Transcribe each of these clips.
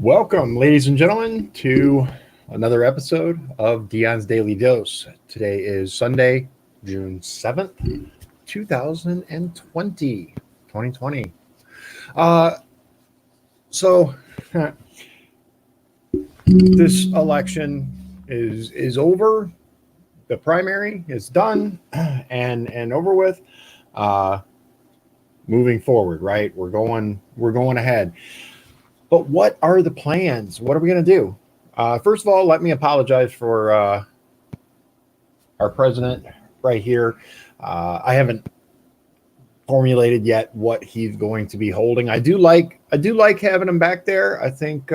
Welcome, ladies and gentlemen, to another episode of Dion's Daily Dose. Today is Sunday, June 7th, 2020. 2020. So this election is over. The primary is done and over with. Moving forward, right? We're going ahead. But what are the plans? What are we going to do? First of all, let me apologize for our president right here. I haven't formulated yet what he's going to be holding. I do like having him back there. I think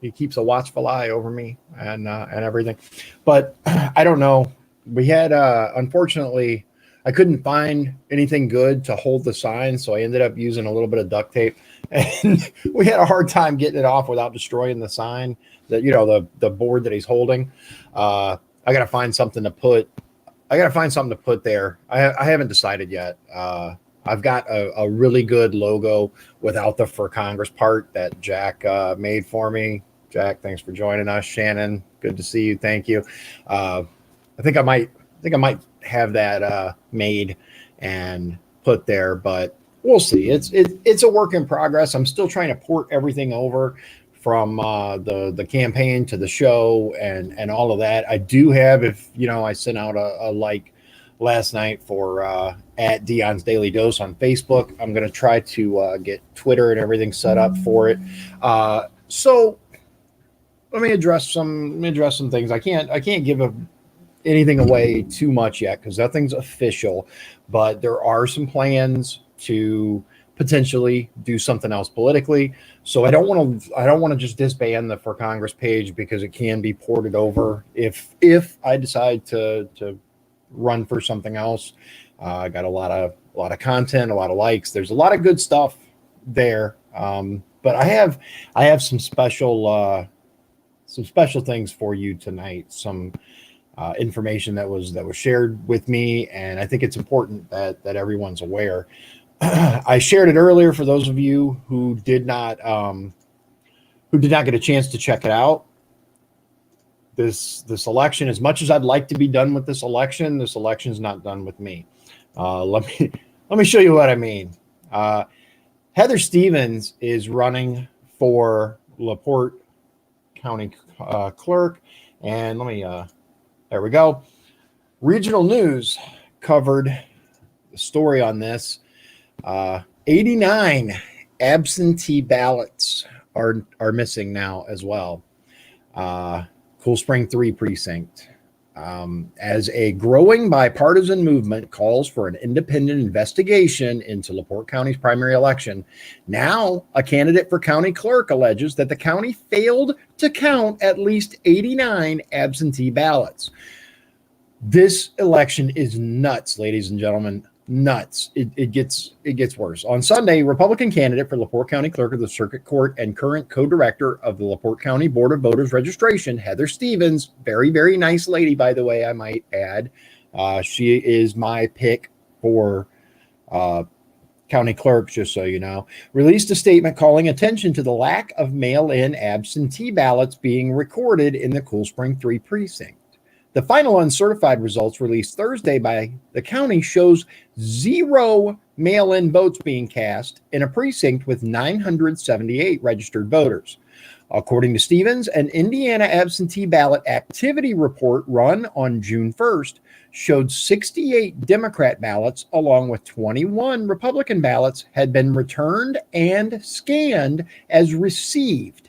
he keeps a watchful eye over me and everything. But I don't know. We had unfortunately, I couldn't find anything good to hold the sign, so I ended up using a little bit of duct tape. And we had a hard time getting it off without destroying the sign, that the board that he's holding. I gotta find something to put there. I haven't decided yet. I've got a really good logo without the "For Congress" part that Jack made for me. Jack, thanks for joining us. Shannon, good to see you. Thank you. I think I might have that made and put there, but we'll see. It's a work in progress. I'm still trying to port everything over from the campaign to the show and all of that. I do have, I sent out a like last night for at Dion's Daily Dose on Facebook. I'm going to try to get Twitter and everything set up for it. So let me address some things. I can't give anything away too much yet because nothing's official, but there are some plans to potentially do something else politically. So I don't want to just disband the For Congress page because it can be ported over if I decide to run for something else. I got a lot of content, a lot of likes. There's a lot of good stuff there. But I have some special things for you tonight. Some information that was shared with me, and I think it's important that everyone's aware. I shared it earlier for those of you who did not get a chance to check it out. This election, as much as I'd like to be done with this election's not done with me. Let me show you what I mean. Heather Stevens is running for LaPorte County clerk, and there we go. Regional News covered the story on this. 89 absentee ballots are missing now as well. Cool Spring 3 precinct. As a growing bipartisan movement calls for an independent investigation into LaPorte County's primary election, now a candidate for county clerk alleges that the county failed to count at least 89 absentee ballots. This election is nuts, ladies and gentlemen. Nuts. It gets worse. On Sunday, Republican candidate for LaPorte County Clerk of the Circuit Court and current co-director of the LaPorte County Board of Voters Registration, Heather Stevens, very, very nice lady, by the way, I might add. She is my pick for county clerk, just so you know, released a statement calling attention to the lack of mail-in absentee ballots being recorded in the Cool Spring 3 precinct. The final uncertified results released Thursday by the county shows 0 mail-in votes being cast in a precinct with 978 registered voters. According to Stevens, an Indiana absentee ballot activity report run on June 1st showed 68 Democrat ballots along with 21 Republican ballots had been returned and scanned as received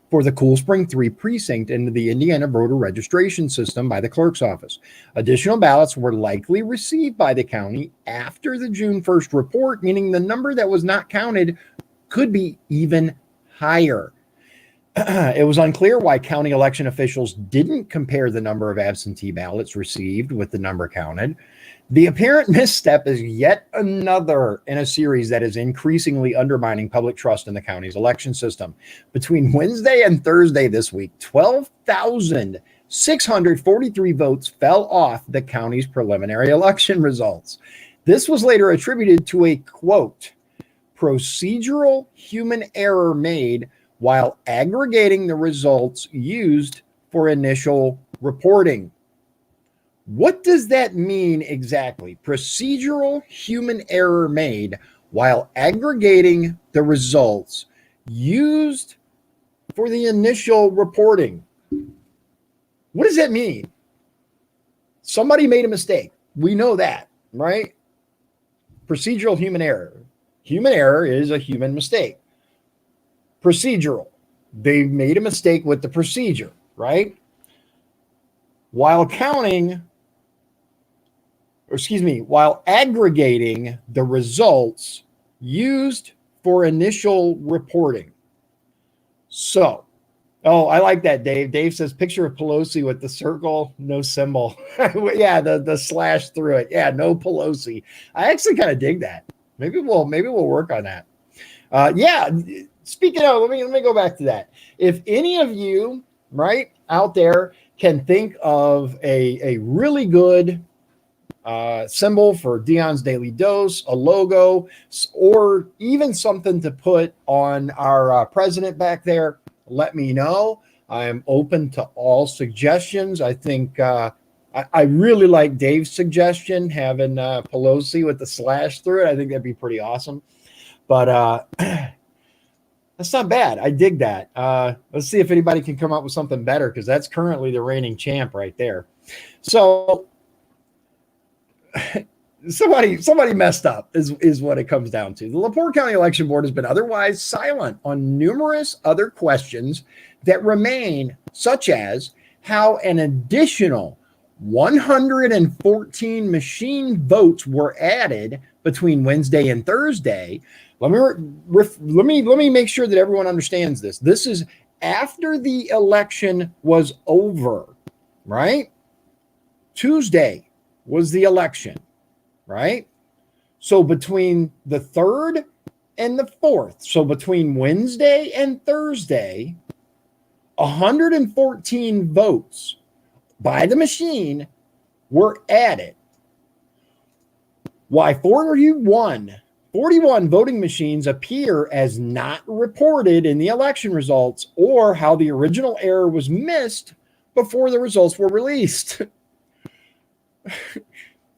for the Cool Spring 3 precinct into the Indiana voter registration system by the clerk's office. Additional ballots were likely received by the county after the June 1st report, meaning the number that was not counted could be even higher. It was unclear why county election officials didn't compare the number of absentee ballots received with the number counted. The apparent misstep is yet another in a series that is increasingly undermining public trust in the county's election system. Between Wednesday and Thursday this week, 12,643 votes fell off the county's preliminary election results. This was later attributed to a, quote, procedural human error made while aggregating the results used for initial reporting. What does that mean exactly? Procedural human error made while aggregating the results used for the initial reporting. What does that mean? Somebody made a mistake. We know that, right? Procedural human error. Human error is a human mistake. Procedural. They made a mistake with the procedure, right? While aggregating the results used for initial reporting. So, I like that, Dave. Dave says, picture of Pelosi with the circle, no symbol. Yeah, the slash through it. Yeah, no Pelosi. I actually kind of dig that. Maybe we'll work on that. Yeah. Speaking of, let me go back to that. If any of you, right, out there can think of a really good symbol for Dion's Daily Dose, a logo, or even something to put on our president back there, let me know. I'm open to all suggestions. I think I really like Dave's suggestion, having Pelosi with the slash through it. I think that'd be pretty awesome. But that's not bad. I dig that. Let's see if anybody can come up with something better, because that's currently the reigning champ right there. So somebody messed up is what it comes down to. The LaPorte County Election Board has been otherwise silent on numerous other questions that remain, such as how an additional 114 machine votes were added between Wednesday and Thursday. Let me make sure that everyone understands this. This is after the election was over, right? Tuesday was the election, right? So between the 3rd and the 4th, so between Wednesday and Thursday, 114 votes by the machine were added. Why 41 voting machines appear as not reported in the election results, or how the original error was missed before the results were released.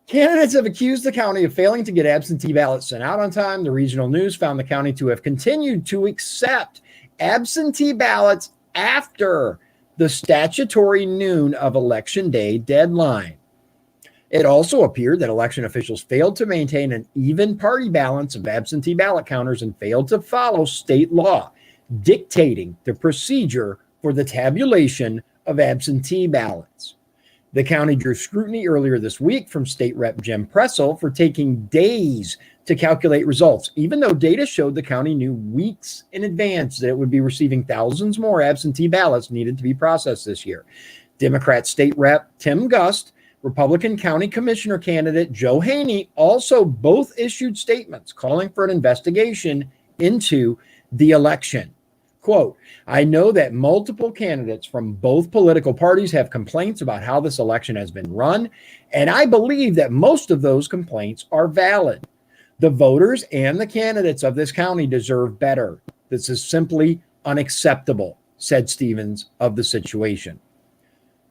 Candidates have accused the county of failing to get absentee ballots sent out on time. The regional news found the county to have continued to accept absentee ballots after the statutory noon of Election Day deadline. It also appeared that election officials failed to maintain an even party balance of absentee ballot counters and failed to follow state law dictating the procedure for the tabulation of absentee ballots. The county drew scrutiny earlier this week from State Rep Jim Pressel for taking days to calculate results, even though data showed the county knew weeks in advance that it would be receiving thousands more absentee ballots needed to be processed this year. Democrat State Rep Tim Gust, Republican County Commissioner candidate Joe Haney also both issued statements calling for an investigation into the election. Quote, I know that multiple candidates from both political parties have complaints about how this election has been run, and I believe that most of those complaints are valid. The voters and the candidates of this county deserve better. This is simply unacceptable, said Stevens of the situation.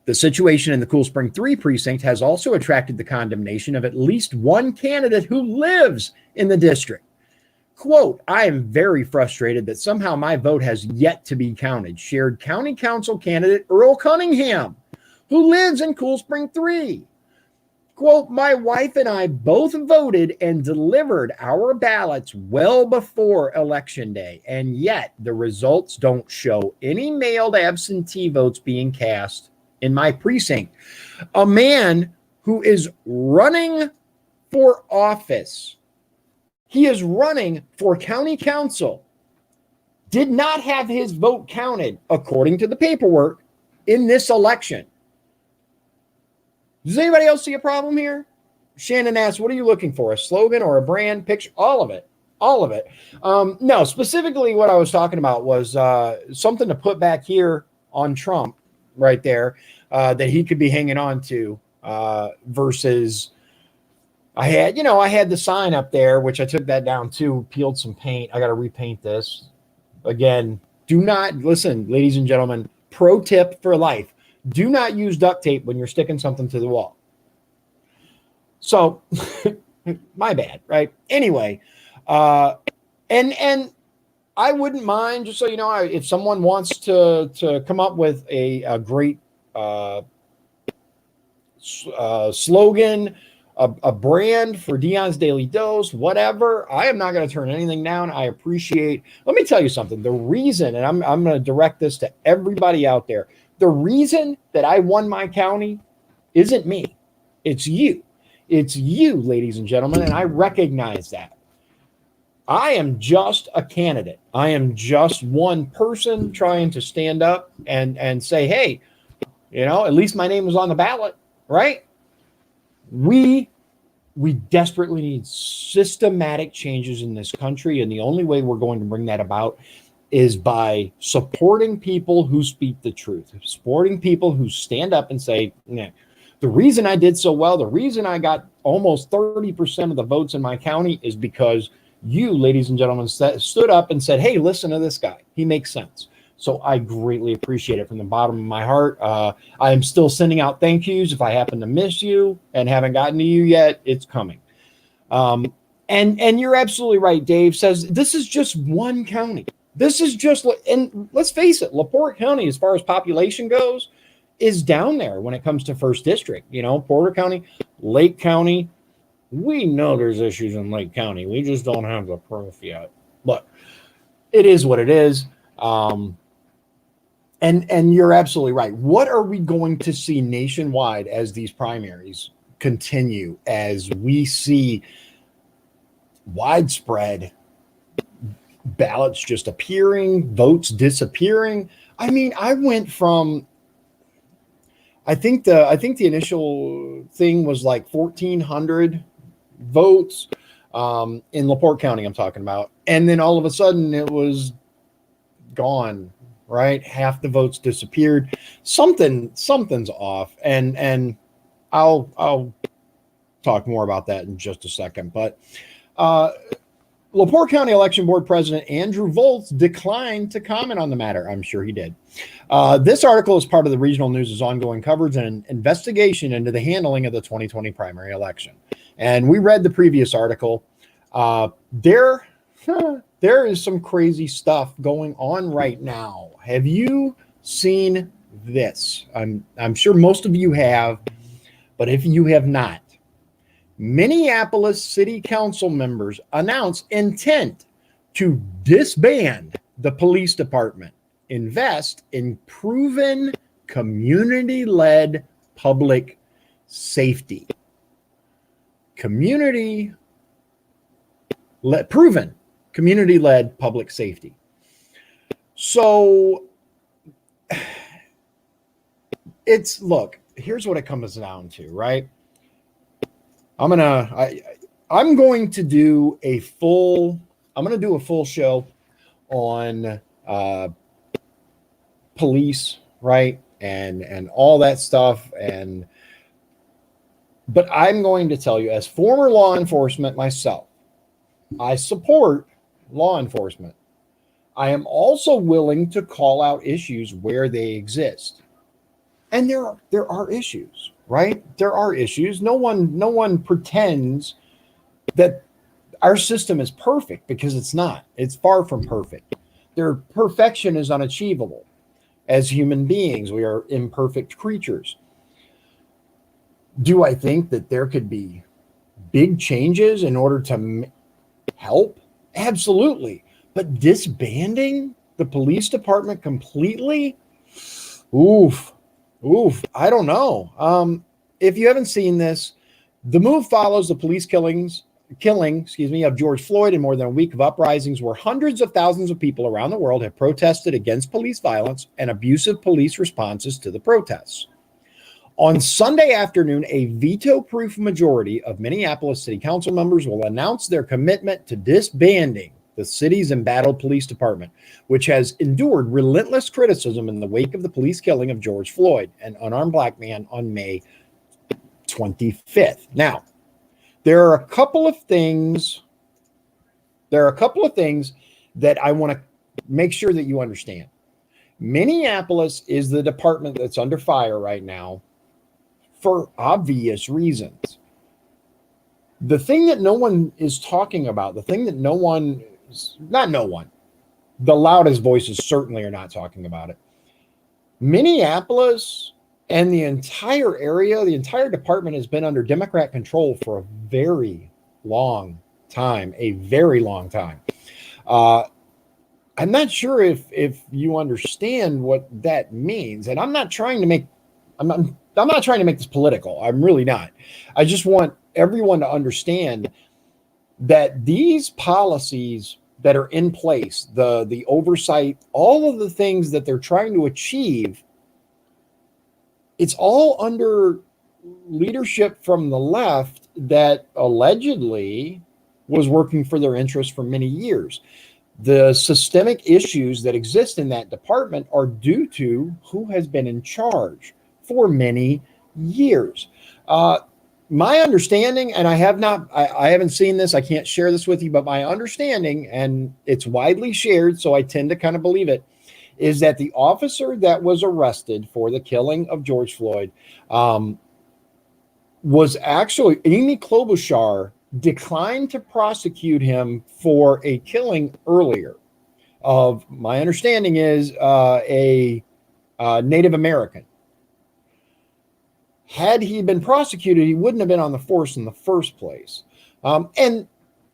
The situation in the Cool Spring 3 precinct has also attracted the condemnation of at least one candidate who lives in the district. Quote, I am very frustrated that somehow my vote has yet to be counted, shared County Council candidate Earl Cunningham, who lives in Cool Spring 3. Quote, my wife and I both voted and delivered our ballots well before Election Day, and yet the results don't show any mailed absentee votes being cast in my precinct. A man who is running for office, he is running for county council, did not have his vote counted according to the paperwork in this election. Does anybody else see a problem here? Shannon asks, what are you looking for? A slogan or a brand picture? All of it. All of it. No, specifically what I was talking about was something to put back here on Trump right there that he could be hanging on to versus I had the sign up there, which I took that down too, peeled some paint. I got to repaint this again. Do not, listen, ladies and gentlemen, pro tip for life. Do not use duct tape when you're sticking something to the wall. So, my bad, right? Anyway, and I wouldn't mind, just so you know, if someone wants to come up with a great slogan, a brand for Dion's Daily Dose, whatever, I am not going to turn anything down. I appreciate. Let me tell you something. The reason, and I'm going to direct this to everybody out there, the reason that I won my county isn't me. It's you. It's you, ladies and gentlemen, and I recognize that. I am just a candidate. I am just one person trying to stand up and say, hey, at least my name was on the ballot, right? We desperately need systematic changes in this country, and the only way we're going to bring that about is by supporting people who speak the truth, supporting people who stand up and say, nah, the reason I did so well, the reason I got almost 30% of the votes in my county is because you, ladies and gentlemen, stood up and said, hey, listen to this guy. He makes sense. So I greatly appreciate it from the bottom of my heart. I am still sending out thank yous. If I happen to miss you and haven't gotten to you yet, it's coming. And you're absolutely right. Dave says this is just one county. This is just, and let's face it, LaPorte County, as far as population goes, is down there when it comes to first district. Porter County, Lake County. We know there's issues in Lake County. We just don't have the proof yet. But it is what it is. And you're absolutely right. What are we going to see nationwide as these primaries continue, as we see widespread ballots just appearing, votes disappearing? I mean, I went from, I think the initial thing was like 1,400 votes in LaPorte County, I'm talking about. And then all of a sudden it was gone, right? Half the votes disappeared. Something's off. And I'll talk more about that in just a second. But LaPorte County Election Board President Andrew Volz declined to comment on the matter. I'm sure he did. This article is part of the Regional News' ongoing coverage and investigation into the handling of the 2020 primary election. And we read the previous article. There is some crazy stuff going on right now. Have you seen this? I'm sure most of you have, but if you have not, Minneapolis City Council members announce intent to disband the police department, invest in proven community-led public safety. Proven community-led public safety. So look, here's what it comes down to, right? I'm going to do a full show on police, right? And all that stuff. But I'm going to tell you, as former law enforcement myself, I support law enforcement. I am also willing to call out issues where they exist. And there are issues, right? There are issues. No one pretends that our system is perfect, because it's not. It's far from perfect. Perfection is unachievable. As human beings, we are imperfect creatures. Do I think that there could be big changes in order to help? Absolutely. But disbanding the police department completely? Oof. I don't know. If you haven't seen this, the move follows the police killing, of George Floyd, in more than a week of uprisings where hundreds of thousands of people around the world have protested against police violence and abusive police responses to the protests. On Sunday afternoon, a veto-proof majority of Minneapolis City Council members will announce their commitment to disbanding the city's embattled police department, which has endured relentless criticism in the wake of the police killing of George Floyd, an unarmed black man, on May 25th. Now, there are a couple of things that I want to make sure that you understand. Minneapolis is the department that's under fire right now for obvious reasons. The thing that no one is talking about, the thing that not no one, the loudest voices certainly are not talking about it. Minneapolis and the entire area, the entire department has been under Democrat control for a very long time, a very long time. I'm not sure if you understand what that means, and I'm not trying to make this political. I'm really not. I just want everyone to understand that these policies that are in place, the oversight, all of the things that they're trying to achieve, it's all under leadership from the left that allegedly was working for their interests for many years. The systemic issues that exist in that department are due to who has been in charge for many years. My understanding, and I haven't seen this, I can't share this with you, but my understanding, and it's widely shared, so I tend to kind of believe it, is that the officer that was arrested for the killing of George Floyd was actually Amy Klobuchar declined to prosecute him for a killing earlier of, my understanding is, a Native American. Had he been prosecuted, he wouldn't have been on the force in the first place. And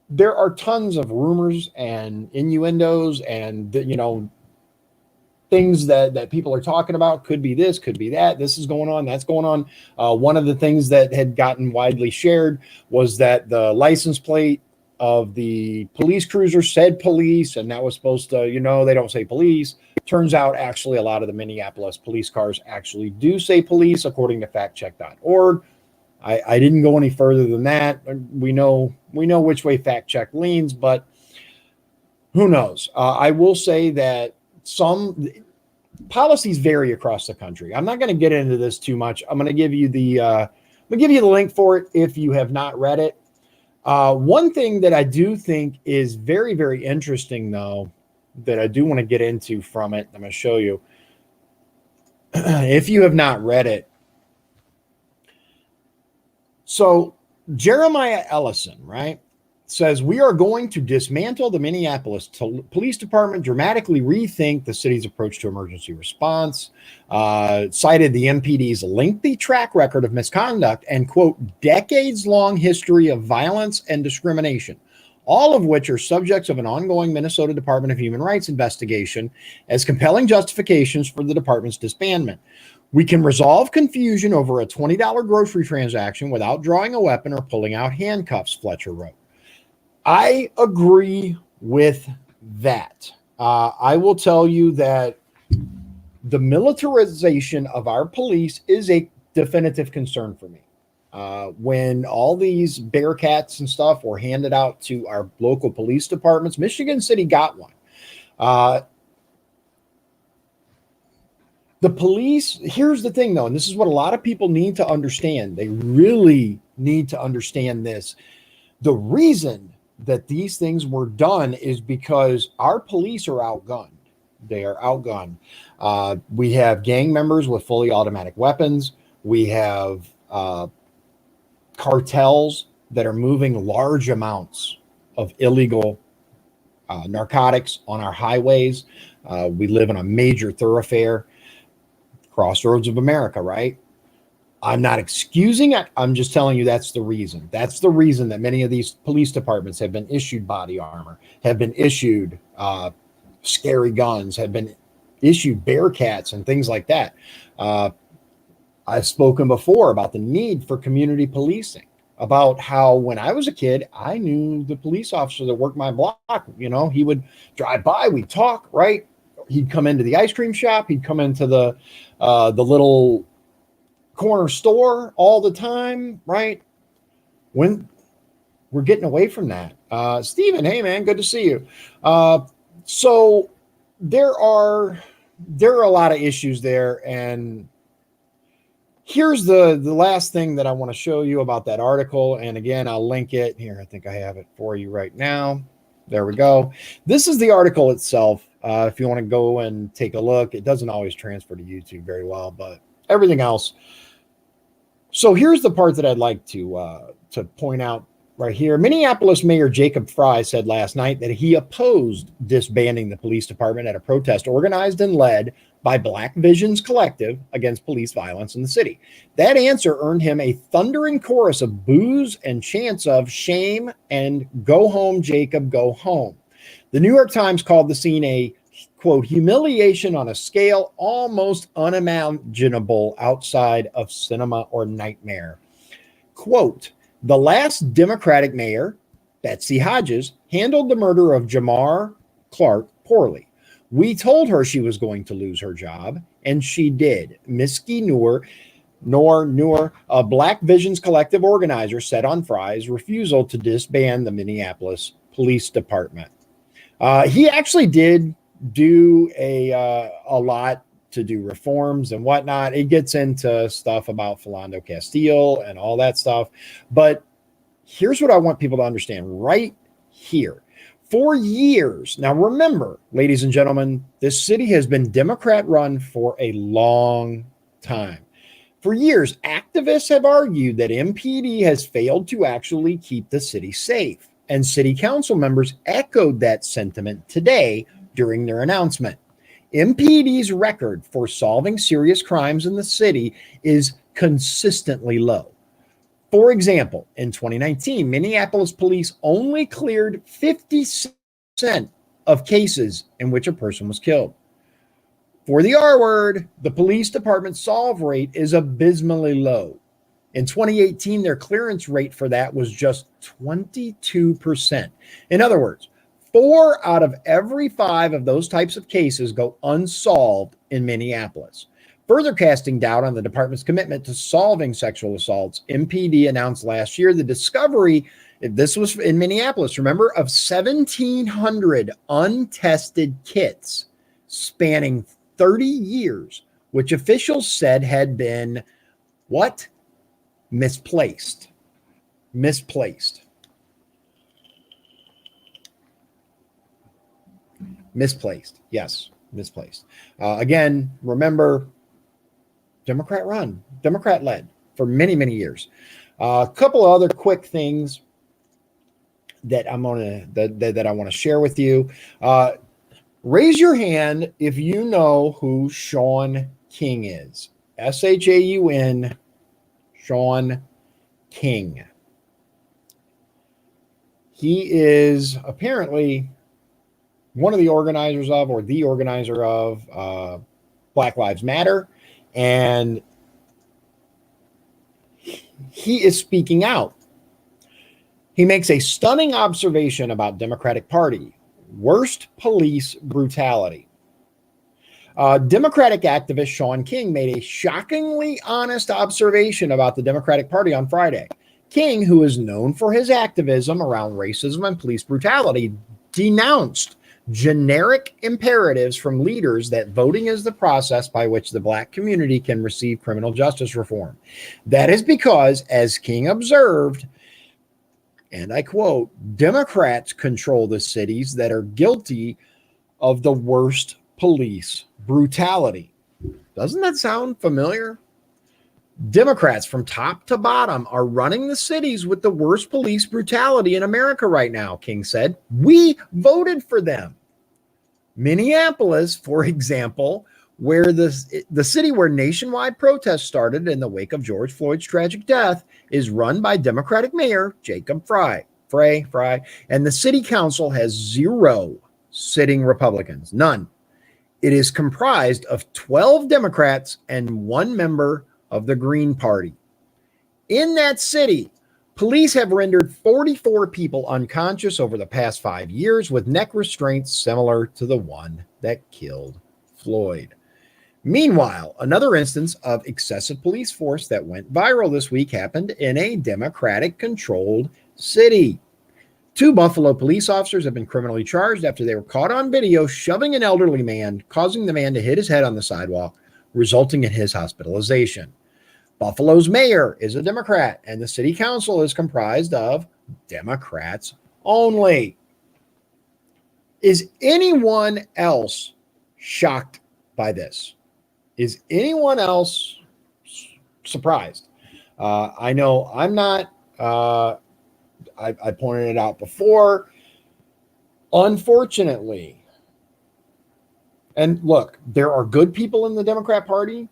there are tons of rumors and innuendos and, things that people are talking about. Could be this, could be that. This is going on, that's going on. One of the things that had gotten widely shared was that the license plate of the police cruiser said police, and that was supposed to, they don't say police. Turns out actually a lot of the Minneapolis police cars actually do say police, according to factcheck.org. I didn't go any further than that. We know which way fact check leans, but who knows? I will say that some policies vary across the country. I'm not going to get into this too much. I'm going to give you the link for it if you have not read it. One thing that I do think is very, very interesting, though, that I do want to get into from it, I'm going to show you. If you have not read it. So Jeremiah Ellison, right, says we are going to dismantle the Minneapolis Police Department, dramatically rethink the city's approach to emergency response, cited the MPD's lengthy track record of misconduct and, quote, decades-long history of violence and discrimination, all of which are subjects of an ongoing Minnesota Department of Human Rights investigation as compelling justifications for the department's disbandment. We can resolve confusion over a $20 grocery transaction without drawing a weapon or pulling out handcuffs, Fletcher wrote. I agree with that. I will tell you that the militarization of our police is a definitive concern for me. When all these Bearcats and stuff were handed out to our local police departments, Michigan City got one. The police, here's the thing though, and this is what a lot of people need to understand. They really need to understand this. The reason that these things were done is because our police are outgunned. They are outgunned. We have gang members with fully automatic weapons. We have cartels that are moving large amounts of illegal narcotics on our highways. We live in a major thoroughfare, crossroads of America, right? I'm not excusing it. I'm just telling you that's the reason. That's the reason that many of these police departments have been issued body armor, have been issued scary guns, have been issued Bearcats and things like that. I've spoken before about the need for community policing, about how when I was a kid, I knew the police officer that worked my block. You know, he would drive by, we'd talk, right? He'd come into the ice cream shop. He'd come into the little corner store all the time, right? When we're getting away from that. Steven, hey man, good to see you. So there are a lot of issues there, and here's the last thing that I want to show you about that article. And again, I'll link it here. I think I have it for you right now. There we go. This is the article itself. If you want to go and take a look, it doesn't always transfer to YouTube very well, but everything else. So here's the part that I'd like to point out right here. Minneapolis Mayor Jacob Fry said last night that he opposed disbanding the police department at a protest organized and led by Black Visions Collective against police violence in the city. That answer earned him a thundering chorus of boos and chants of shame and go home, Jacob, go home. The New York Times called the scene a, quote, humiliation on a scale almost unimaginable outside of cinema or nightmare. Quote, the last Democratic mayor, Betsy Hodges, handled the murder of Jamar Clark poorly. We told her she was going to lose her job, and she did. Miski Noor, a Black Visions Collective organizer, said on Fry's refusal to disband the Minneapolis Police Department. He actually did do a lot to do reforms and whatnot. It gets into stuff about Philando Castile and all that stuff. But here's what I want people to understand right here. For years, now remember, ladies and gentlemen, this city has been Democrat run for a long time. For years, activists have argued that MPD has failed to actually keep the city safe. And city council members echoed that sentiment today during their announcement. MPD's record for solving serious crimes in the city is consistently low. For example, in 2019, Minneapolis police only cleared 50% of cases in which a person was killed. For the R word, the police department's solve rate is abysmally low. In 2018, their clearance rate for that was just 22%. In other words, 4 out of every 5 of those types of cases go unsolved in Minneapolis. Further casting doubt on the department's commitment to solving sexual assaults, MPD announced last year the discovery, this was in Minneapolis, remember, of 1,700 untested kits spanning 30 years, which officials said had been, what? Misplaced. Misplaced. Misplaced. Yes, misplaced. Again, remember, Democrat run, Democrat led for many, many years. A couple of other quick things that I want to share with you. Raise your hand if you know who Shaun King is. SHAUN, Shaun King. He is apparently one of the organizers of, or the organizer of, Black Lives Matter. And he is speaking out. He makes a stunning observation about Democratic Party. Worst police brutality. Democratic activist Shaun King made a shockingly honest observation about the Democratic Party on Friday. King, who is known for his activism around racism and police brutality, denounced generic imperatives from leaders that voting is the process by which the Black community can receive criminal justice reform. That is because, as King observed, and I quote, Democrats control the cities that are guilty of the worst police brutality. Doesn't that sound familiar? Democrats from top to bottom are running the cities with the worst police brutality in America right now, King said. We voted for them. Minneapolis, for example, where the city where nationwide protests started in the wake of George Floyd's tragic death, is run by Democratic Mayor Jacob Fry, and the city council has 0 sitting Republicans, none. It is comprised of 12 Democrats and 1 member of the Green Party. In that city, police have rendered 44 people unconscious over the past 5 years with neck restraints similar to the one that killed Floyd. Meanwhile, another instance of excessive police force that went viral this week happened in a Democratic-controlled city. 2 Buffalo police officers have been criminally charged after they were caught on video shoving an elderly man, causing the man to hit his head on the sidewalk, resulting in his hospitalization. Buffalo's mayor is a Democrat, and the city council is comprised of Democrats only. Is anyone else shocked by this? Is anyone else surprised? I know I'm not. I pointed it out before. Unfortunately, and look, there are good people in the Democrat Party.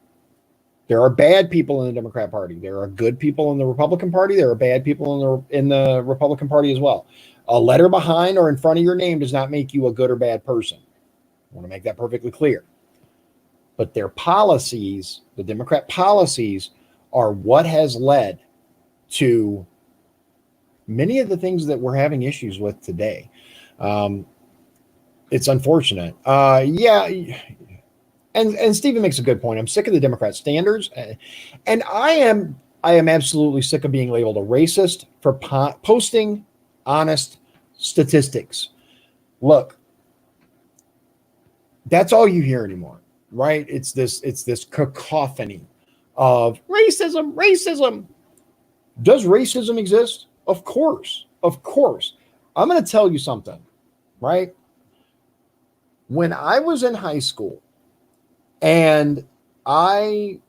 There are bad people in the Democrat Party. There are good people in the Republican Party. There are bad people in the Republican Party as well. A letter behind or in front of your name does not make you a good or bad person. I want to make that perfectly clear. But their policies, the Democrat policies, are what has led to many of the things that we're having issues with today. It's unfortunate. Yeah. And Stephen makes a good point. I'm sick of the Democrat standards. And I am absolutely sick of being labeled a racist for posting honest statistics. Look, that's all you hear anymore, right? It's this cacophony of racism. Does racism exist? Of course. I'm going to tell you something, right? When I was in high school and I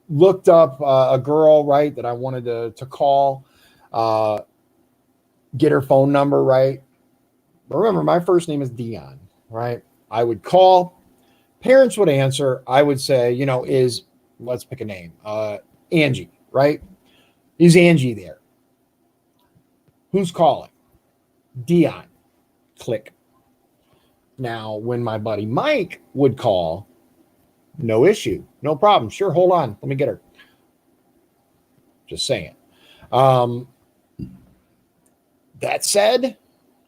looked up a girl, right, that I wanted to call, get her phone number, right? Remember, my first name is Dion, right? I would call, parents would answer. I would say, let's pick a name, Angie, right? Is Angie there? Who's calling? Dion. Click. Now, when my buddy Mike would call, no issue, no problem. Sure, hold on. Let me get her. Just saying. That said,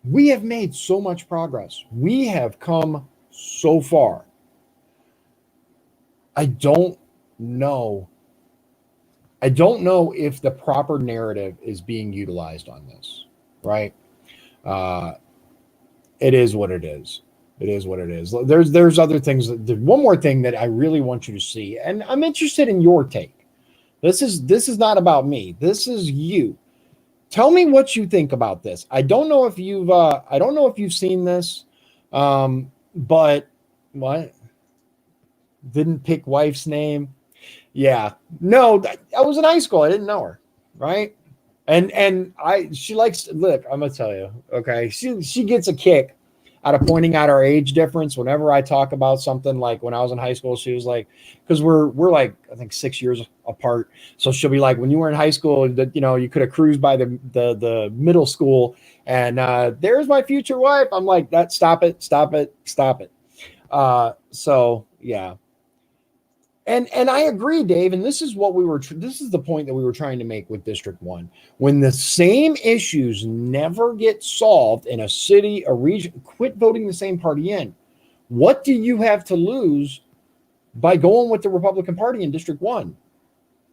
we have made so much progress. We have come so far. I don't know if the proper narrative is being utilized on this, right? It is what it is. It is what it is. There's other things. There's one more thing that I really want you to see, and I'm interested in your take. This is not about me. This is you. Tell me what you think about this. I don't know if you've seen this, but what? Didn't pick wife's name. Yeah, no, I was in high school. I didn't know her, right? And she likes. Look, I'm gonna tell you, okay. She gets a kick out of pointing out our age difference whenever I talk about something like when I was in high school. She was like, because we're like I think 6 years apart, so she'll be like, when you were in high school, you could have cruised by the middle school, and there's my future wife. I'm like, that. Stop it. So yeah. And I agree, Dave. And this is this is the point that we were trying to make with District 1. When the same issues never get solved in a city, a region, quit voting the same party in. What do you have to lose by going with the Republican Party in District 1?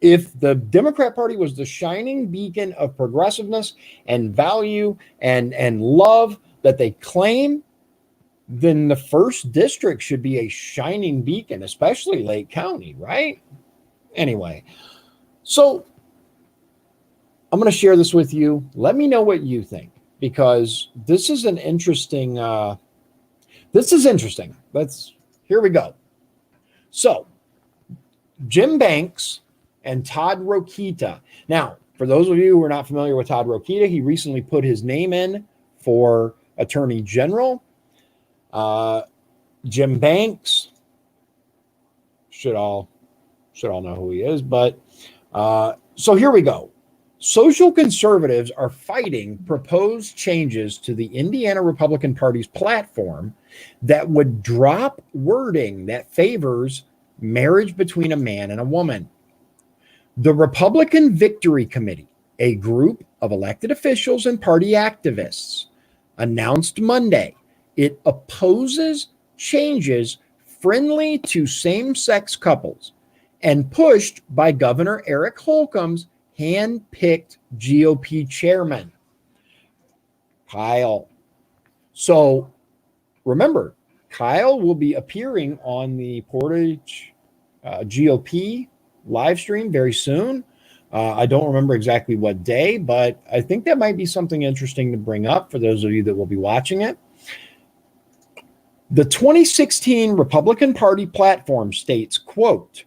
If the Democrat Party was the shining beacon of progressiveness and value and love that they claim, then the first district should be a shining beacon, especially Lake County, right? Anyway, so I'm going to share this with you. Let me know what you think, because this is an interesting, here we go. So Jim Banks and Todd Rokita. Now, for those of you who are not familiar with Todd Rokita, he recently put his name in for Attorney General. Jim Banks should all know who he is, but so here we go. Social conservatives are fighting proposed changes to the Indiana Republican Party's platform that would drop wording that favors marriage between a man and a woman. The Republican Victory Committee, a group of elected officials and party activists, announced Monday it opposes changes friendly to same-sex couples and pushed by Governor Eric Holcomb's hand-picked GOP chairman, Kyle. So remember, Kyle will be appearing on the Portage GOP live stream very soon. I don't remember exactly what day, but I think that might be something interesting to bring up for those of you that will be watching it. The 2016 Republican Party platform states, quote,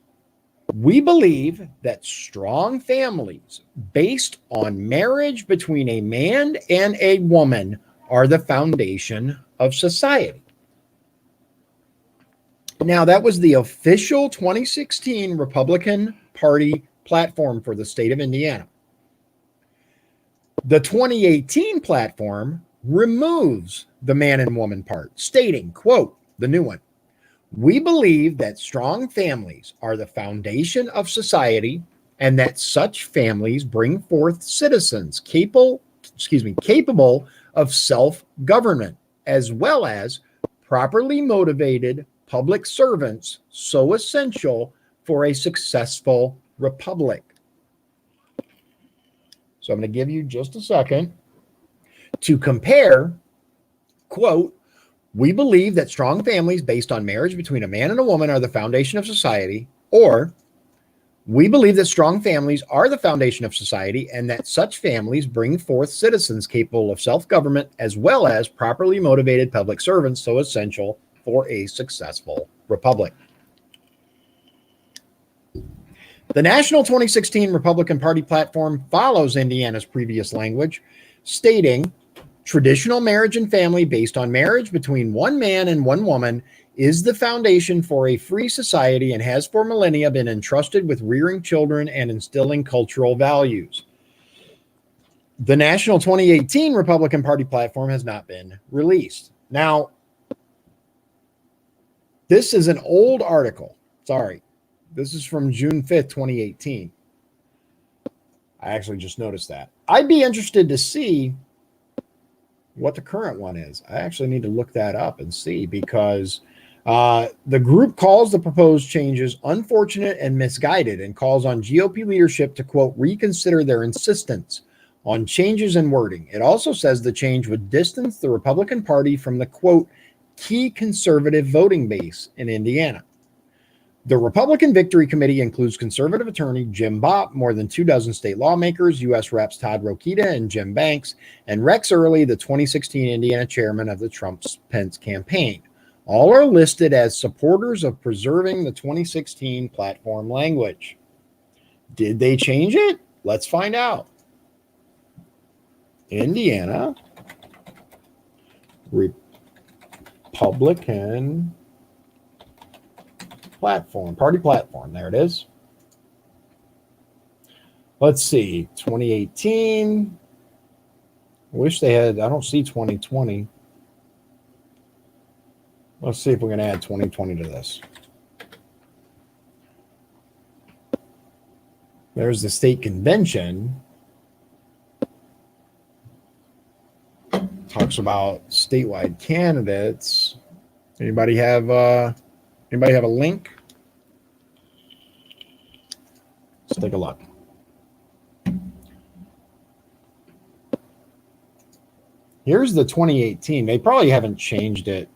"We believe that strong families based on marriage between a man and a woman are the foundation of society." Now, that was the official 2016 Republican Party platform for the state of Indiana. The 2018 platform removes the man and woman part, stating, quote, the new one, "We believe that strong families are the foundation of society and that such families bring forth citizens capable of self-government, as well as properly motivated public servants so essential for a successful republic." So I'm going to give you just a second to compare, quote, "We believe that strong families based on marriage between a man and a woman are the foundation of society," or "We believe that strong families are the foundation of society and that such families bring forth citizens capable of self-government as well as properly motivated public servants so essential for a successful republic." The national 2016 Republican Party platform follows Indiana's previous language, stating, "Traditional marriage and family based on marriage between one man and one woman is the foundation for a free society and has for millennia been entrusted with rearing children and instilling cultural values." The national 2018 Republican Party platform has not been released. Now, this is an old article. Sorry. This is from June 5th, 2018. I actually just noticed that. I'd be interested to see what the current one is. I actually need to look that up and see, because the group calls the proposed changes unfortunate and misguided and calls on GOP leadership to, quote, "reconsider their insistence on changes in wording." It also says the change would distance the Republican Party from the, quote, "key conservative voting base in Indiana." The Republican Victory Committee includes conservative attorney Jim Bopp, more than 24 state lawmakers, U.S. Reps Todd Rokita and Jim Banks, and Rex Early, the 2016 Indiana chairman of the Trump-Pence campaign. All are listed as supporters of preserving the 2016 platform language. Did they change it? Let's find out. Indiana Republican platform, party platform. There it is. Let's see. 2018. I wish they had, I don't see 2020. Let's see if we're going to add 2020 to this. There's the state convention. Talks about statewide candidates. Anybody have a link? Let's take a look. Here's the 2018. They probably haven't changed it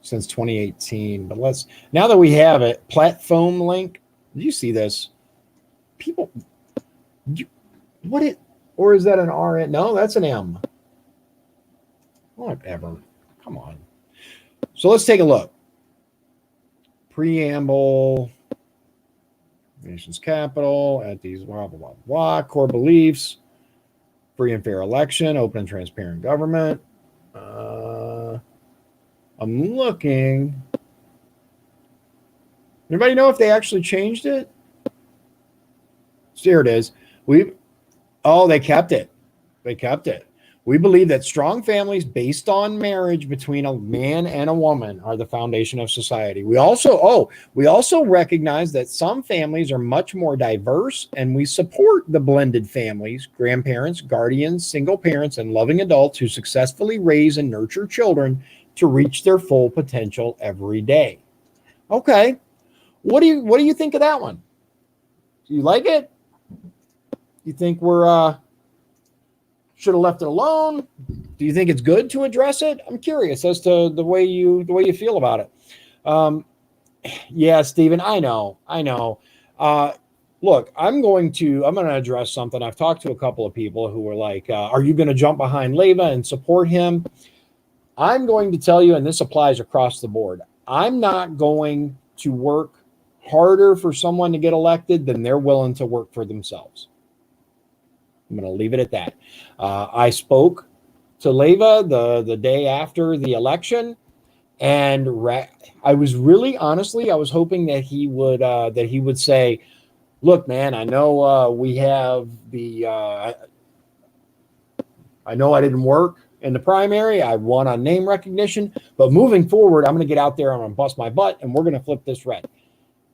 since 2018, but let's, now that we have it, platform link. Did you see this? People, what it, or is that an R? No, that's an M. Whatever. Come on. So let's take a look. Preamble, nation's capital, at these blah, blah, blah, blah, core beliefs, free and fair election, open and transparent government. I'm looking. Anybody know if they actually changed it? So here it is. They kept it. They kept it. We believe that strong families based on marriage between a man and a woman are the foundation of society. We also recognize that some families are much more diverse, and we support the blended families, grandparents, guardians, single parents, and loving adults who successfully raise and nurture children to reach their full potential every day. Okay. What do you think of that one? Do you like it? You think we're should have left it alone? Do you think it's good to address it? I'm curious as to the way you feel about it. Yeah, Stephen, I know. Look, I'm going to address something. I've talked to a couple of people who were like, are you going to jump behind Leyva and support him? I'm going to tell you, and this applies across the board, I'm not going to work harder for someone to get elected than they're willing to work for themselves. I'm going to leave it at that. I spoke to Leva the day after the election, and I was really, honestly, I was hoping that he would say, "Look, man, I know we have the I know I didn't work in the primary. I won on name recognition, but moving forward, I'm going to get out there, I'm going to bust my butt, and we're going to flip this red."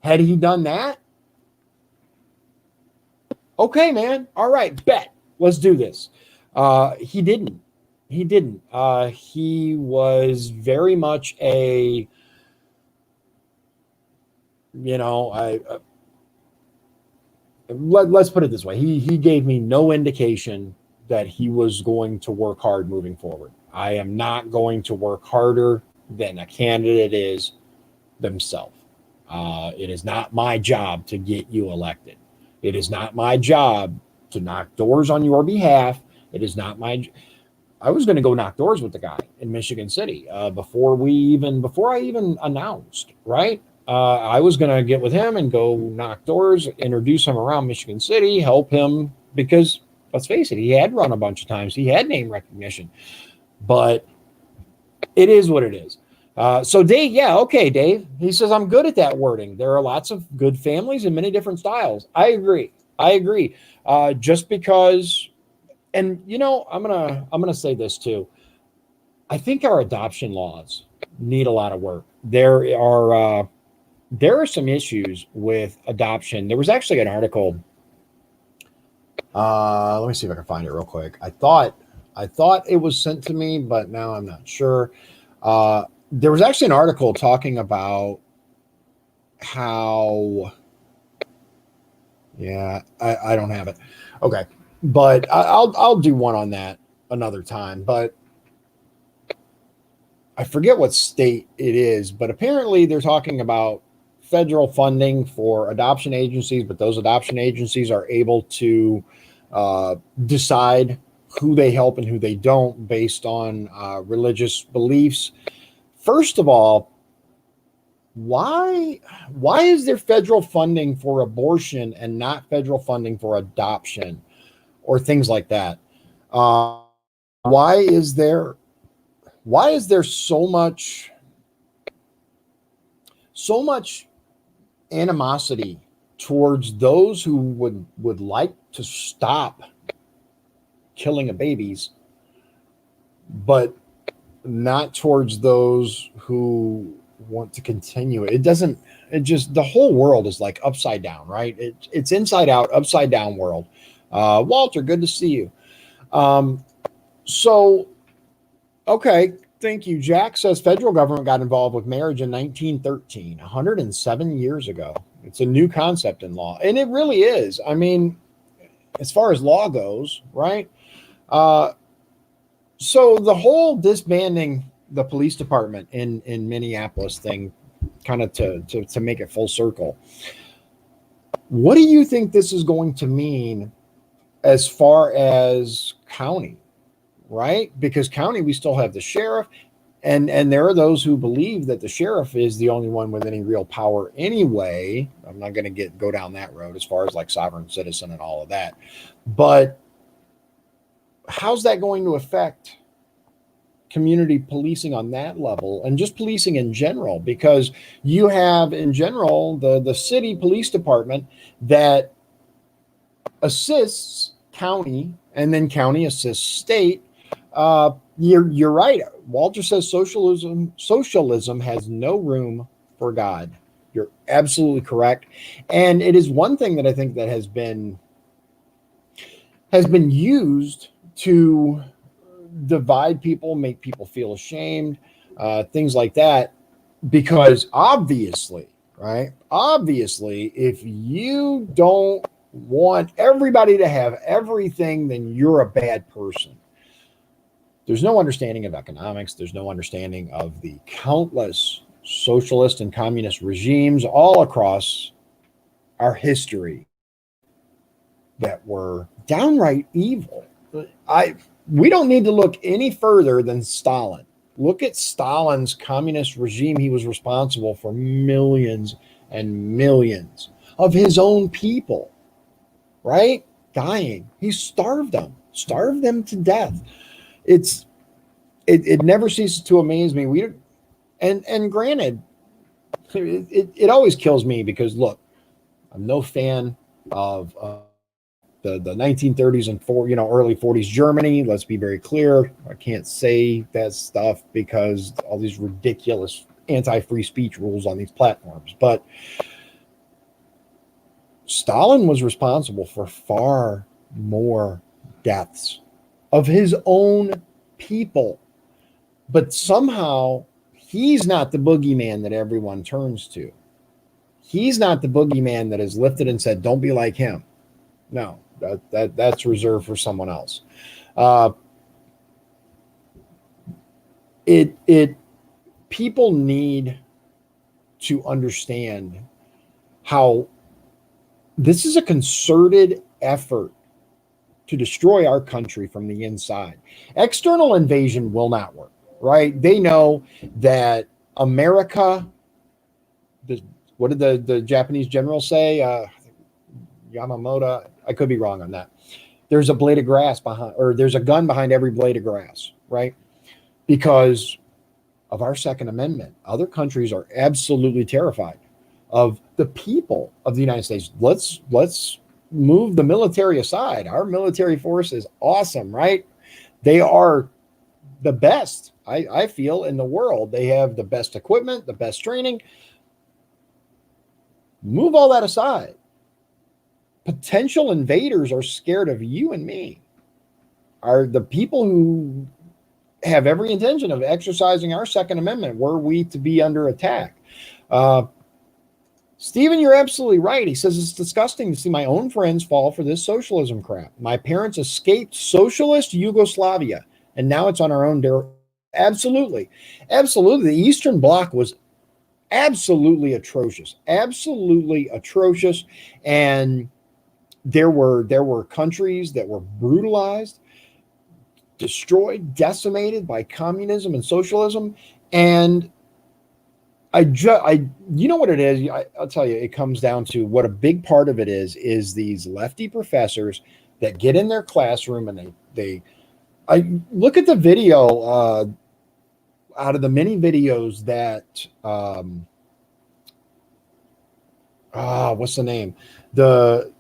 Had he done that, okay, man, all right, bet, let's do this. He didn't. He didn't. He was very much a, let's put it this way. He gave me no indication that he was going to work hard moving forward. I am not going to work harder than a candidate is themselves. It is not my job to get you elected. It is not my job to knock doors on your behalf. It is not my. I was going to go knock doors with the guy in Michigan City before I even announced. Right, I was going to get with him and go knock doors, introduce him around Michigan City, help him because let's face it, he had run a bunch of times. He had name recognition, but it is what it is. So Dave, yeah, okay, Dave. He says, I'm good at that wording. There are lots of good families in many different styles. I agree. Just because, and I'm gonna say this too. I think our adoption laws need a lot of work. There are some issues with adoption. There was actually an article. Let me see if I can find it real quick. I thought it was sent to me, but now I'm not sure. There was actually an article talking about how, yeah, I don't have it. Okay. But I'll do one on that another time, but I forget what state it is, but apparently they're talking about federal funding for adoption agencies, but those adoption agencies are able to decide who they help and who they don't based on religious beliefs. First of all, why is there federal funding for abortion and not federal funding for adoption or things like that? Why is there so much animosity towards those who would like to stop killing of babies, but not towards those who want to continue it? The whole world is like upside down, right? It's inside out, upside down world. Walter, good to see you. Okay, thank you. Jack says federal government got involved with marriage in 1913, 107 years ago. It's a new concept in law, and it really is. I mean, as far as law goes, right? So the whole disbanding the police department in Minneapolis thing, kind of to make it full circle. What do you think this is going to mean as far as county, right? Because county, we still have the sheriff, and there are those who believe that the sheriff is the only one with any real power anyway. I'm not going to go down that road as far as like sovereign citizen and all of that. But how's that going to affect community policing on that level and just policing in general? Because you have in general the city police department that assists county, and then county assists state. You're right. Walter says socialism has no room for God. You're absolutely correct. And it is one thing that I think that has been used to divide people, make people feel ashamed, things like that. Because obviously, right? Obviously, if you don't want everybody to have everything, then you're a bad person. There's no understanding of economics. There's no understanding of the countless socialist and communist regimes all across our history that were downright evil. We don't need to look any further than Stalin. Look at Stalin's communist regime. He was responsible for millions and millions of his own people, right? Dying. He starved them to death. It never ceases to amaze me. And granted, it always kills me because look, I'm no fan of the 1930s and early 40s Germany. Let's be very clear. I can't say that stuff because all these ridiculous anti-free speech rules on these platforms. But Stalin was responsible for far more deaths of his own people. But somehow he's not the boogeyman that everyone turns to. He's not the boogeyman that is lifted and said, don't be like him. No, that's reserved for someone else. People need to understand how this is a concerted effort to destroy our country from the inside. External invasion will not work, right? They know that America, what did the Japanese general say? Yamamoto, I could be wrong on that. There's a blade of grass behind, or there's a gun behind every blade of grass, right? Because of our Second Amendment. Other countries are absolutely terrified of the people of the United States. Let's move the military aside. Our military force is awesome, right? They are the best, I feel, in the world. They have the best equipment, the best training. Move all that aside. Potential invaders are scared of you and me. Are the people who have every intention of exercising our Second Amendment were we to be under attack. Stephen, you're absolutely right. He says it's disgusting to see my own friends fall for this socialism crap. My parents escaped socialist Yugoslavia, and now it's on our own. Absolutely. Absolutely. The Eastern Bloc was absolutely atrocious. Absolutely atrocious. And there were countries that were brutalized, destroyed, decimated by communism and socialism. And you know what it is? I'll tell you, it comes down to what a big part of it is these lefty professors that get in their classroom and I look at the video out of the many videos that what's the name? The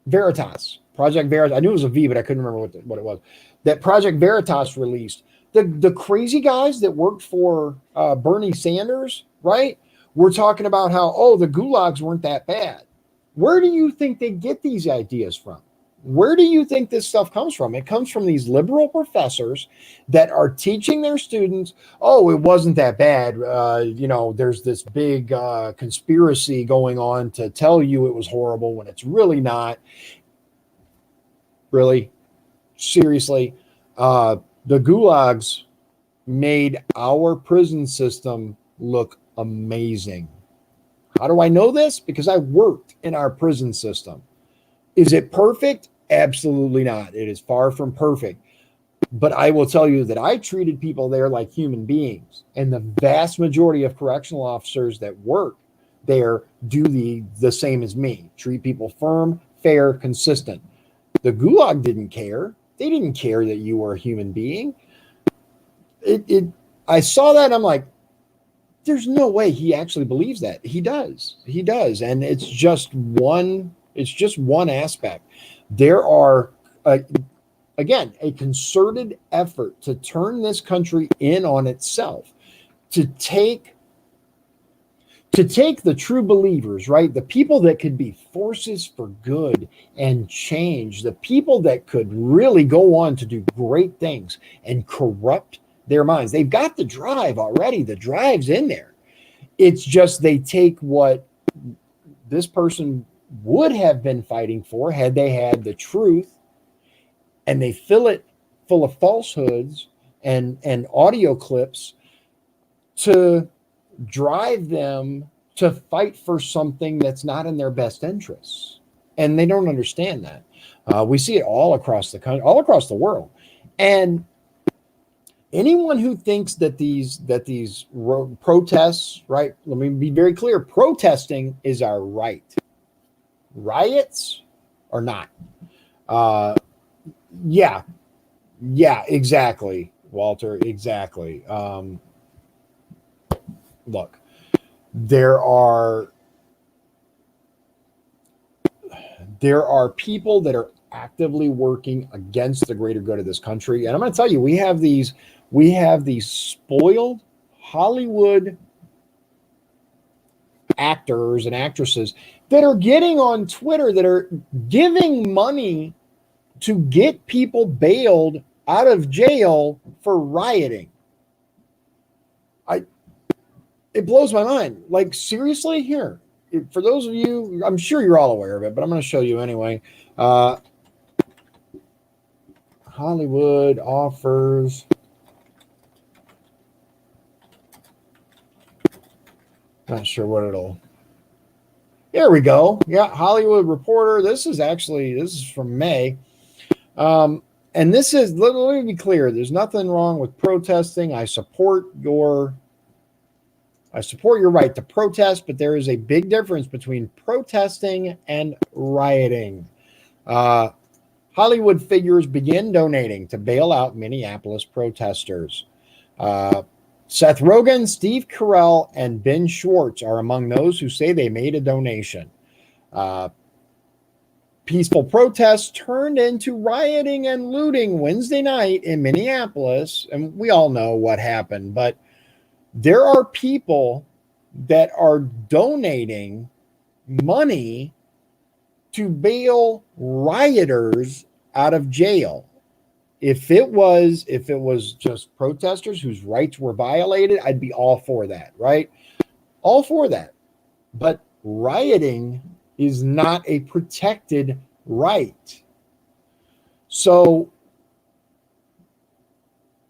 Veritas, Project Veritas. I knew it was a V, but I couldn't remember what it was. That Project Veritas released. The crazy guys that worked for Bernie Sanders, right? We're talking about how, the gulags weren't that bad. Where do you think they get these ideas from? Where do you think this stuff comes from? It comes from these liberal professors that are teaching their students, it wasn't that bad. There's this big conspiracy going on to tell you it was horrible when it's really not. Really? Seriously? The gulags made our prison system look amazing. How do I know this? Because I worked in our prison system. Is it perfect? Absolutely not. It is far from perfect. But I will tell you that I treated people there like human beings. And the vast majority of correctional officers that work there do the same as me. Treat people firm, fair, consistent. The gulag didn't care. They didn't care that you were a human being. I saw that. I'm like, there's no way he actually believes that. He does. And it's just one aspect. There are, again, a concerted effort to turn this country in on itself, to take the true believers, right? The people that could be forces for good and change, the people that could really go on to do great things and corrupt their minds. They've got the drive already. The drive's in there. It's just they take what this person would have been fighting for had they had the truth, and they fill it full of falsehoods and audio clips to drive them to fight for something that's not in their best interests. And they don't understand that. We see it all across the country, all across the world. And anyone who thinks that these protests, right? Let me be very clear: protesting is our right. Riots are not. Yeah, exactly, Walter, exactly. Look, there are people that are actively working against the greater good of this country, and I'm going to tell you, we have these spoiled Hollywood actors and actresses that are getting on Twitter, that are giving money to get people bailed out of jail for rioting. It blows my mind. Like, seriously, here, for those of you, I'm sure you're all aware of it, but I'm going to show you anyway. Hollywood offers. Not sure what it'll. There we go. Yeah, Hollywood Reporter. This is from May. And this is, let me be clear, there's nothing wrong with protesting. I support your right to protest, but there is a big difference between protesting and rioting. Hollywood figures begin donating to bail out Minneapolis protesters. Seth Rogen, Steve Carell, and Ben Schwartz are among those who say they made a donation. Peaceful protests turned into rioting and looting Wednesday night in Minneapolis, and we all know what happened, but there are people that are donating money to bail rioters out of jail. If it was just protesters whose rights were violated, I'd be all for that, right? All for that. But rioting is not a protected right. So,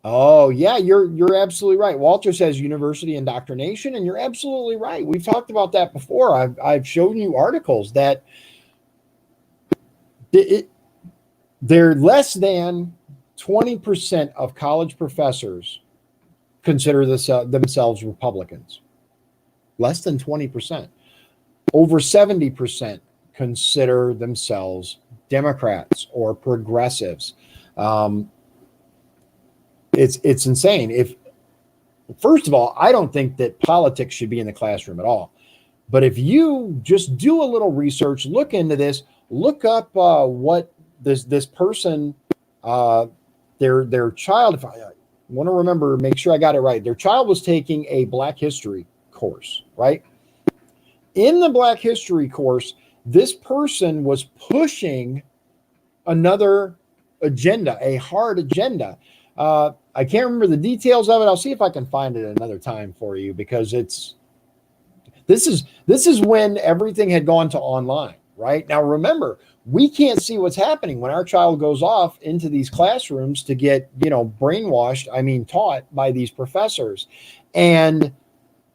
oh yeah, you're absolutely right. Walter says university indoctrination, and you're absolutely right. We've talked about that before. I've shown you articles that they're less than 20% of college professors consider themselves Republicans. Less than 20%. Over 70% consider themselves Democrats or progressives. It's insane. First of all, I don't think that politics should be in the classroom at all. But if you just do a little research, look into this, look up what this person, their child, if I want to remember, make sure I got it right. Their child was taking a Black History course, right? In the Black History course, this person was pushing another agenda, a hard agenda. I can't remember the details of it. I'll see if I can find it another time for you, because this is when everything had gone to online, right? Now, remember, we can't see what's happening when our child goes off into these classrooms to get, brainwashed, taught by these professors. And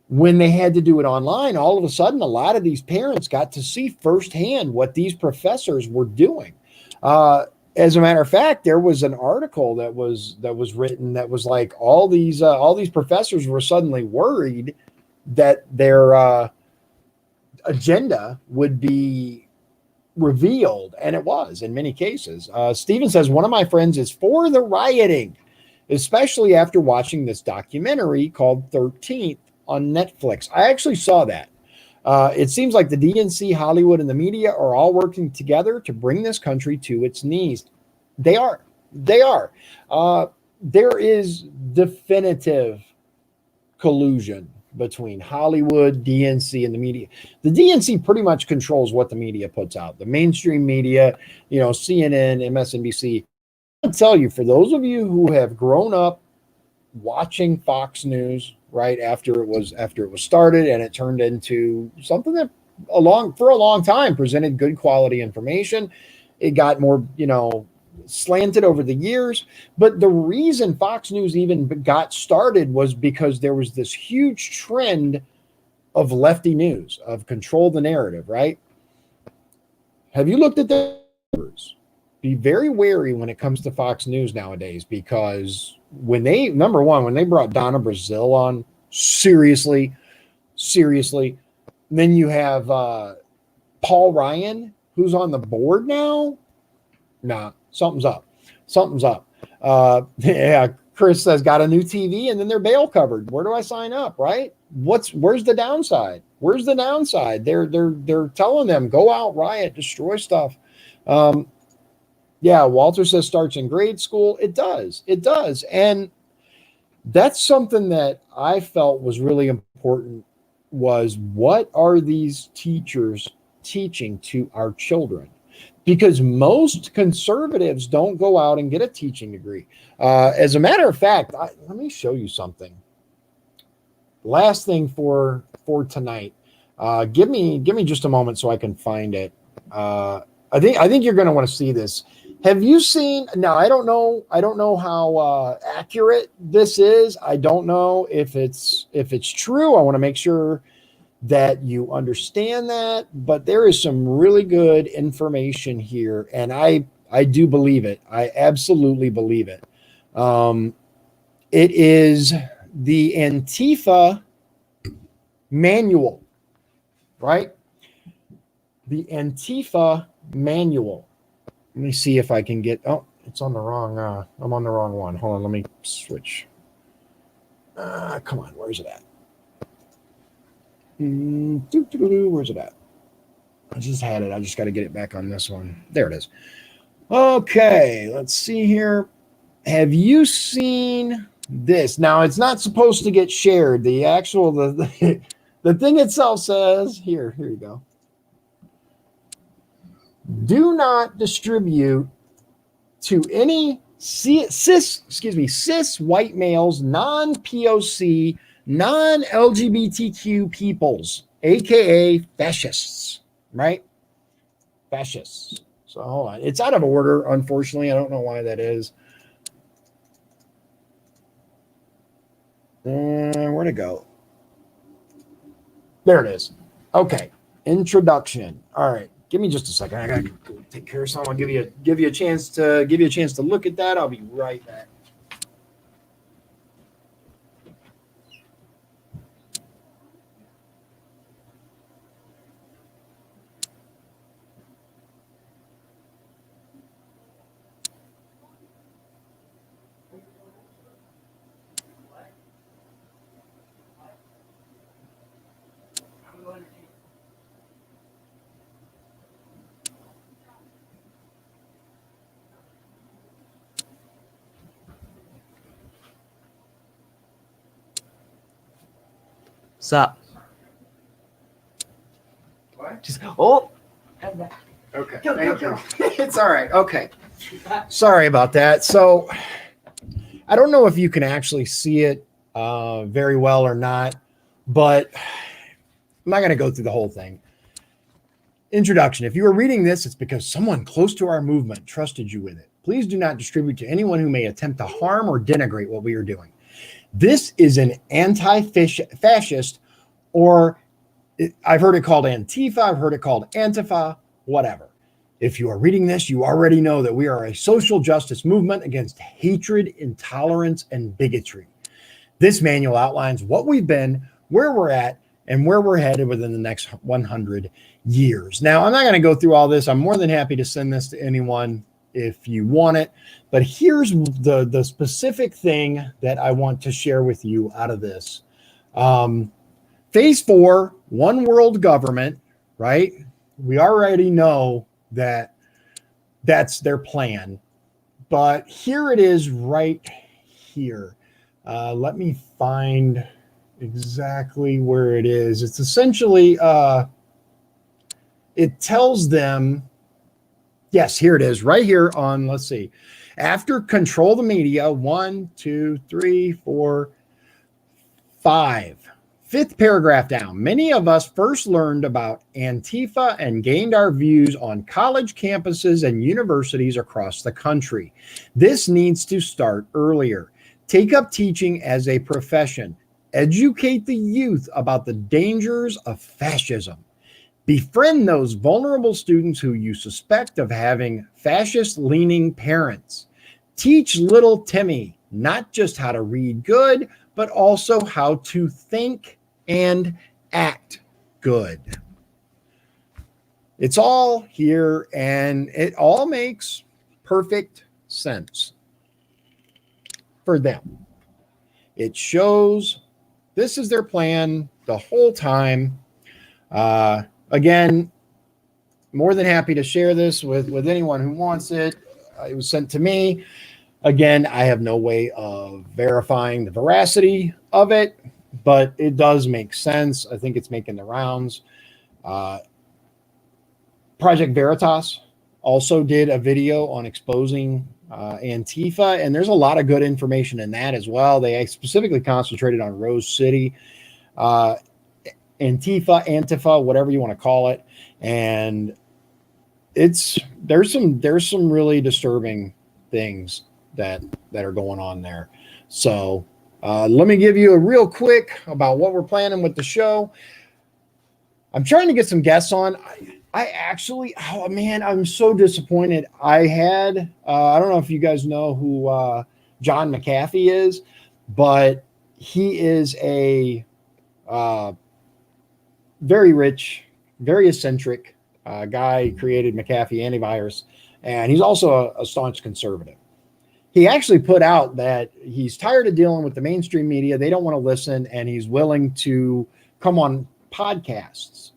when they had to do it online, all of a sudden, a lot of these parents got to see firsthand what these professors were doing. As a matter of fact, there was an article that was written that was like all these professors were suddenly worried that their agenda would be revealed, and it was in many cases. Steven says, one of my friends is for the rioting, especially after watching this documentary called 13th on Netflix. I actually saw that. It seems like the DNC, Hollywood, and the media are all working together to bring this country to its knees. They are. There is definitive collusion between Hollywood, DNC, and the media. The DNC pretty much controls what the media puts out. The mainstream media, CNN, MSNBC. I'll tell you, for those of you who have grown up watching Fox News, right after it was started, and it turned into something that for a long time presented good quality information. It got more, slanted over the years. But the reason Fox News even got started was because there was this huge trend of lefty news, of control the narrative, right? Have you looked at the numbers? be very wary when it comes to Fox News nowadays, because when they, number one, when they brought Donna Brazil on, seriously, then you have Paul Ryan, who's on the board now. Nah, something's up. Yeah, Chris says got a new TV, and then they're bail covered. Where do I sign up? Right? Where's the downside? They're telling them go out, riot, destroy stuff. Yeah, Walter says starts in grade school. It does. And that's something that I felt was really important, was what are these teachers teaching to our children? Because most conservatives don't go out and get a teaching degree. As a matter of fact, let me show you something. Last thing for tonight. Give me just a moment so I can find it. I think you're going to want to see this. Have you seen? Now I don't know how accurate this is. I don't know if it's true. I want to make sure that you understand that, but there is some really good information here, and I do believe it. I absolutely believe it. It is the Antifa manual, right? The Antifa manual. Let me see if I can get, oh, it's on the wrong, I'm on the wrong one. Hold on, let me switch. Come on, where's it at? Where's it at? I just had it. I just got to get it back on this one. There it is. Okay, let's see here. Have you seen this? Now, it's not supposed to get shared. The actual, the thing itself says, here you go. Do not distribute to any cis white males, non-POC, non-LGBTQ peoples, aka fascists, right? Fascists. So hold on. It's out of order, unfortunately. I don't know why that is. Where'd it go? There it is. Okay. Introduction. All right. Give me just a second. I gotta go take care of something. I'll give you a chance to look at that. I'll be right back. What's up? What? Just, oh. Okay. Go. It's all right. Okay. Sorry about that. So I don't know if you can actually see it very well or not, but I'm not going to go through the whole thing. Introduction. If you are reading this, it's because someone close to our movement trusted you with it. Please do not distribute to anyone who may attempt to harm or denigrate what we are doing. This is an anti-fascist, or I've heard it called Antifa, I've heard it called Antifa, whatever. If you are reading this, you already know that we are a social justice movement against hatred, intolerance, and bigotry. This manual outlines what we've been, where we're at, and where we're headed within the next 100 years. Now, I'm not going to go through all this. I'm more than happy to send this to anyone if you want it. But here's the specific thing that I want to share with you out of this. Phase 4, one world government, right? We already know that that's their plan. But here it is right here. Let me find exactly where it is. It's essentially, it tells them, yes, here it is right here on, let's see. After control the media, 1, 2, 3, 4, 5. Fifth paragraph down. Many of us first learned about Antifa and gained our views on college campuses and universities across the country. This needs to start earlier. Take up teaching as a profession. Educate the youth about the dangers of fascism. Befriend those vulnerable students who you suspect of having fascist-leaning parents. Teach little Timmy not just how to read good, but also how to think and act good. It's all here, and it all makes perfect sense for them. It shows this is their plan the whole time. Again, more than happy to share this with anyone who wants it. It was sent to me. Again, I have no way of verifying the veracity of it, but it does make sense. I think it's making the rounds. Project Veritas also did a video on exposing Antifa, and there's a lot of good information in that as well. They specifically concentrated on Rose City, Antifa, whatever you want to call it, and there's some really disturbing things that are going on there. So let me give you a real quick about what we're planning with the show. I'm trying to get some guests on. I actually, oh man, I'm so disappointed. I had, I don't know if you guys know who John McAfee is, but he is a very rich, very eccentric guy. He created McAfee Antivirus, and he's also a staunch conservative. He actually put out that he's tired of dealing with the mainstream media. They don't want to listen, and he's willing to come on podcasts.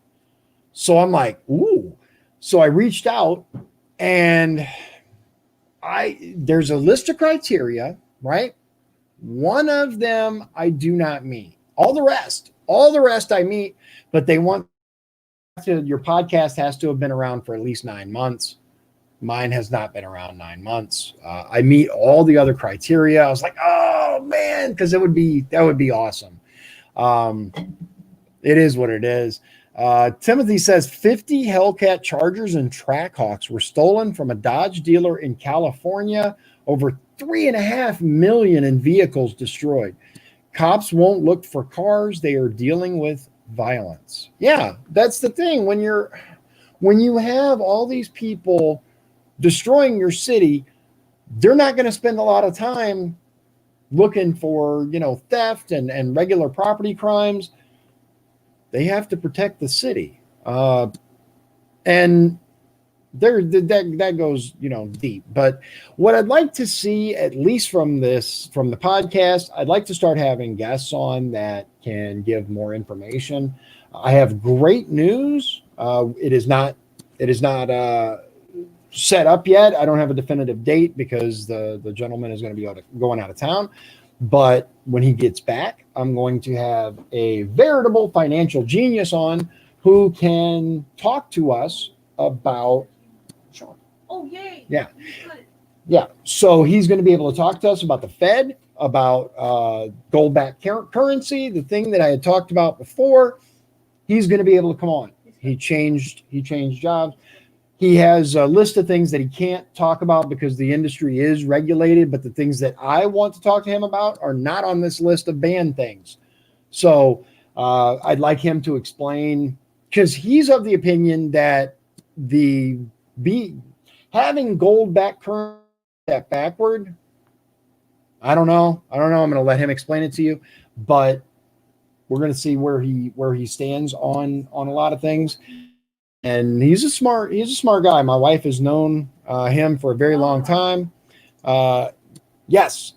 So I'm like, ooh. So I reached out, and there's a list of criteria, right? One of them I do not meet. All the rest I meet, but they want your podcast has to have been around for at least 9 months. Mine has not been around 9 months. I meet all the other criteria. I was like, oh man, because that would be awesome. It is what it is. Timothy says 50 Hellcat Chargers and Trackhawks were stolen from a Dodge dealer in California. Over $3.5 million in vehicles destroyed. Cops won't look for cars. They are dealing with violence. Yeah, that's the thing. When you have all these people destroying your city, they're not going to spend a lot of time looking for, theft and regular property crimes. They have to protect the city. And that goes, deep. But what I'd like to see, at least from the podcast, I'd like to start having guests on that can give more information. I have great news. It is not set up yet. I don't have a definitive date because the gentleman is going to be going out of town. But when he gets back, I'm going to have a veritable financial genius on who can talk to us about. Sure. Oh, yay. Yeah. Yeah. So he's going to be able to talk to us about the Fed, about gold-backed currency, the thing that I had talked about before. He's going to be able to come on. He changed jobs. He has a list of things that he can't talk about because the industry is regulated, but the things that I want to talk to him about are not on this list of banned things. So I'd like him to explain, because he's of the opinion that having gold-backed currency step backward. I don't know. I'm going to let him explain it to you, but we're going to see where he stands on a lot of things. And he's a smart guy. My wife has known him for a very long time. Yes,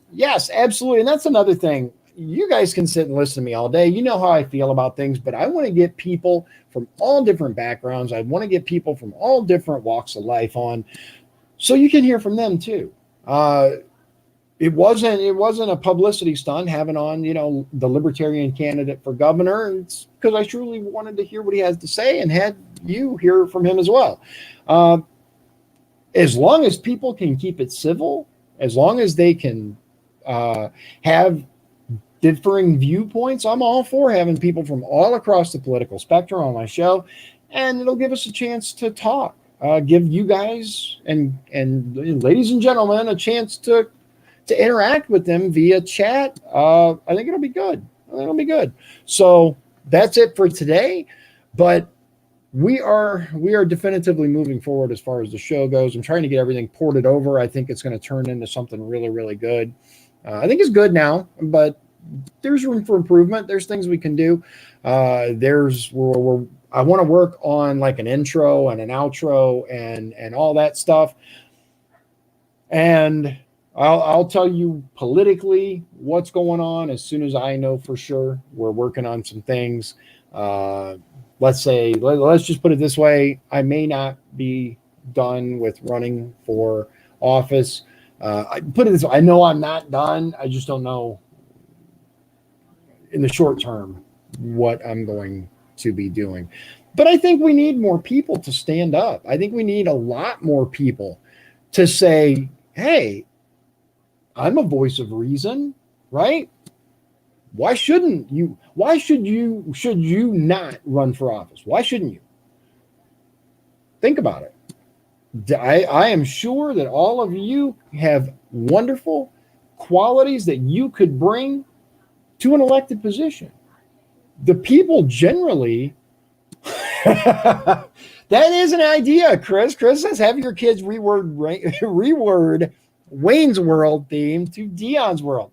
absolutely. And that's another thing. You guys can sit and listen to me all day. You know how I feel about things, but I want to get people from all different backgrounds. I want to get people from all different walks of life on, so you can hear from them too. It wasn't a publicity stunt having on, the libertarian candidate for governor. It's because I truly wanted to hear what he has to say and had you hear from him as well. As long as people can keep it civil, as long as they can have differing viewpoints, I'm all for having people from all across the political spectrum on my show, and it'll give us a chance to talk, give you guys and ladies and gentlemen a chance to interact with them via chat. I think it'll be good. So that's it for today. But we are definitively moving forward as far as the show goes. I'm trying to get everything ported over. I think it's going to turn into something really, really good. I think it's good now, but there's room for improvement. There's things we can do. I want to work on like an intro and an outro and all that stuff. And I'll tell you politically what's going on as soon as I know for sure. We're working on some things. Let's just put it this way. I may not be done with running for office. I put it this way. I know I'm not done. I just don't know in the short term what I'm going to be doing. But I think we need more people to stand up. I think we need a lot more people to say, hey, I'm a voice of reason, right? Why shouldn't you? Should you not run for office? Why shouldn't you? Think about it. I am sure that all of you have wonderful qualities that you could bring to an elected position. The people generally, that is an idea, Chris. Chris says, have your kids reword Wayne's World theme to Dion's World.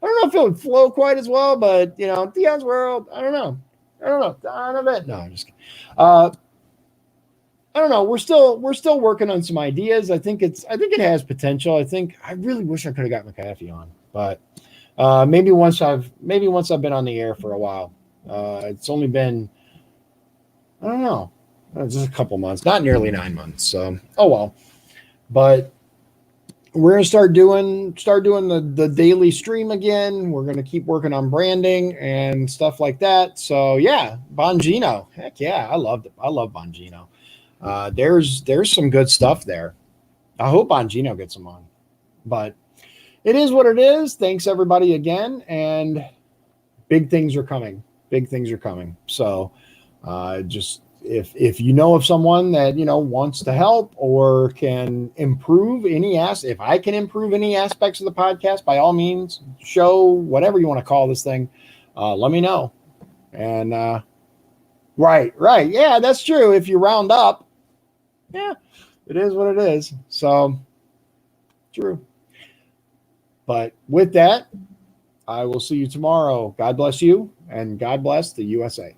I don't know if it would flow quite as well, but Dion's World, I don't know. No, I'm just kidding. I don't know. We're still working on some ideas. I think it has potential. I really wish I could have got McAfee on, but maybe once I've been on the air for a while. It's only been, I don't know, just a couple months, not nearly 9 months. So, oh well. But we're going to start doing the daily stream again. We're going to keep working on branding and stuff like that. So yeah, Bongino. Heck yeah. I love Bongino. There's some good stuff there. I hope Bongino gets them on, but it is what it is. Thanks everybody again. And big things are coming. So, just, if you know of someone that wants to help or can improve if I can improve any aspects of the podcast, by all means, show, whatever you want to call this thing, let me know. And right, yeah, that's true. If you round up, yeah, it is what it is. So true. But with that, I will see you tomorrow. God bless you, and God bless the USA.